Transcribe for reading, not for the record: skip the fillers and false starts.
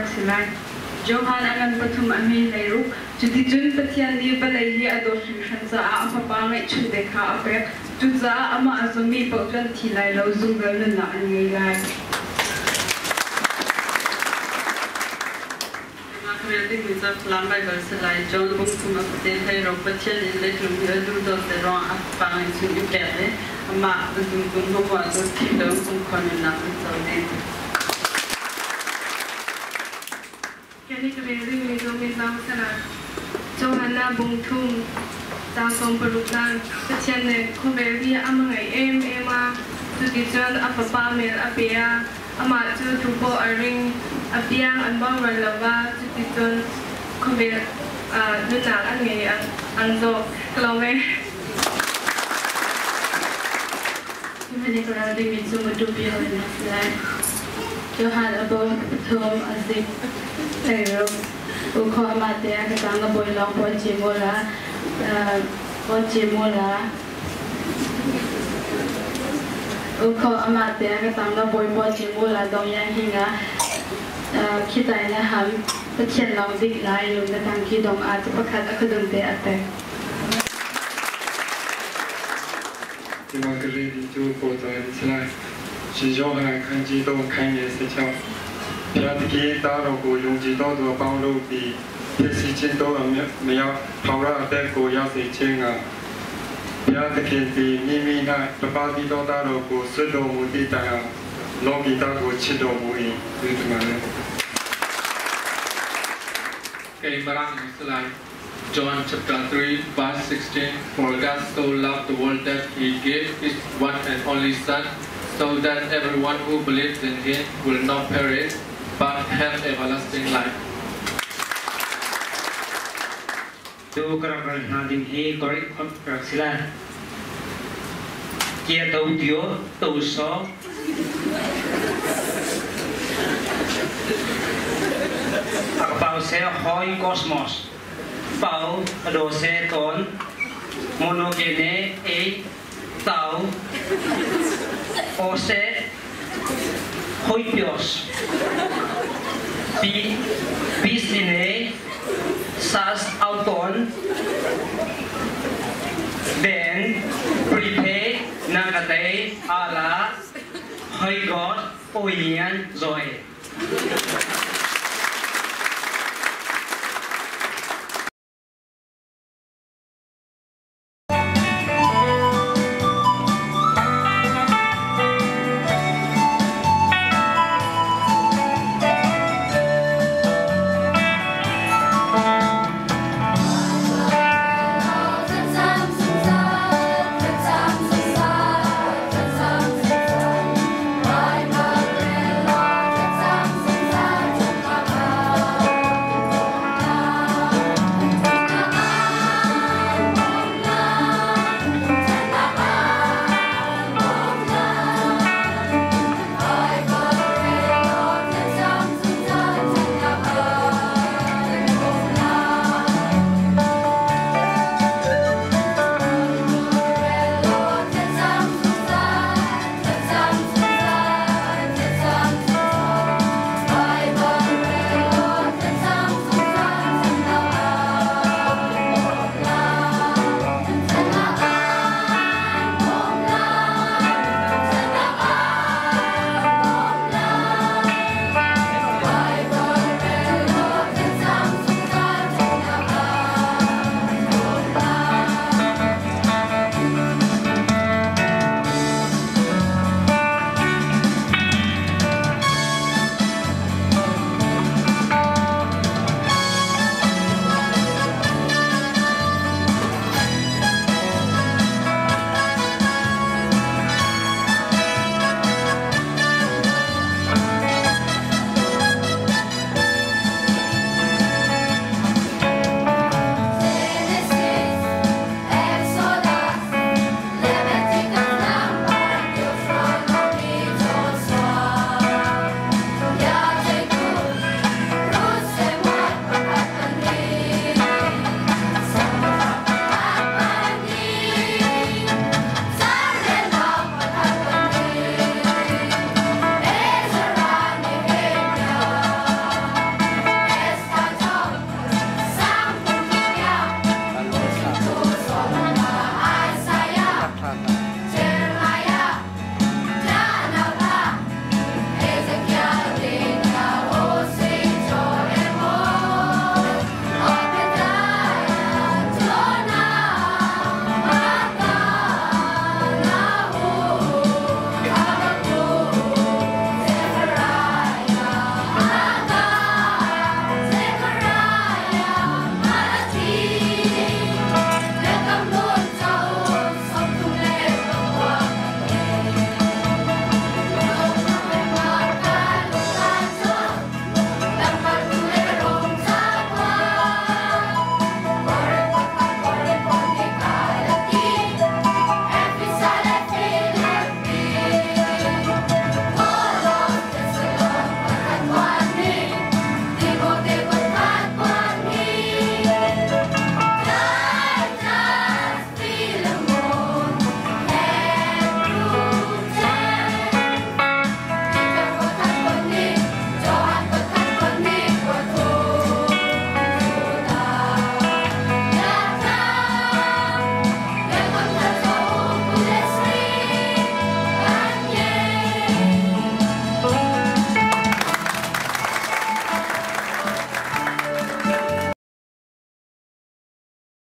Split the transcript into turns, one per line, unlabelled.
Silai Johan Alan Patum Ami Leru to the Jun Patian Nibalai Adoshi Shanza Apapanga Chudeka Apek Tuza Ama Azumi Potan Tilai Zungalana and Yai. Creating with a Lamba Versalai, John Bukuma, the Patian in Little the wrong Apang to Uganda, a map the Zungo was a kingdom from Cornell with Kini kebiri mizong mizong sana, Johanna Bungtung, Dasong Perukan, Kecian kebiri amangai ema, tujuan apa pamil apia, amat tu tubo aring apiang anbang ralawa, tujuan kebiri lunang angai anzo kelome. Kini kebiri mizong medupi oleh nasilah, Johan Abu Tom Aziz. Pero uko amate ang kanga boy long pochimola uko amate ang kanga boy pochimola dong yang hinga kita ina ham petien long dik lai lung na tangki dong at pakat akadung te ate.
Terima kasih di tu foto ini selai. Sejauh kan jidong kan ye sejauh. Tiada tahu ko yung jito tu panglu di tesi cinta amnya pawra ada ko yang secenga. Tiada kenti mimi na lepas itu tahu ko sudah mudi tanya logi tahu cido mui itu mana.
Okay, barang selai. John chapter 3 verse 16. For God so loved the world that He gave His one and only Son, so that everyone who believes in Him will not perish, but have everlasting life.
Tu kerana nanti ini korek persilan. Kia tahu dia tahu so. Akpau saya hoi kosmos, pau dose ton, monogene tahu, ose hoi pios. Pisine sas auton then prepare nakate ala hoi god oian zoe.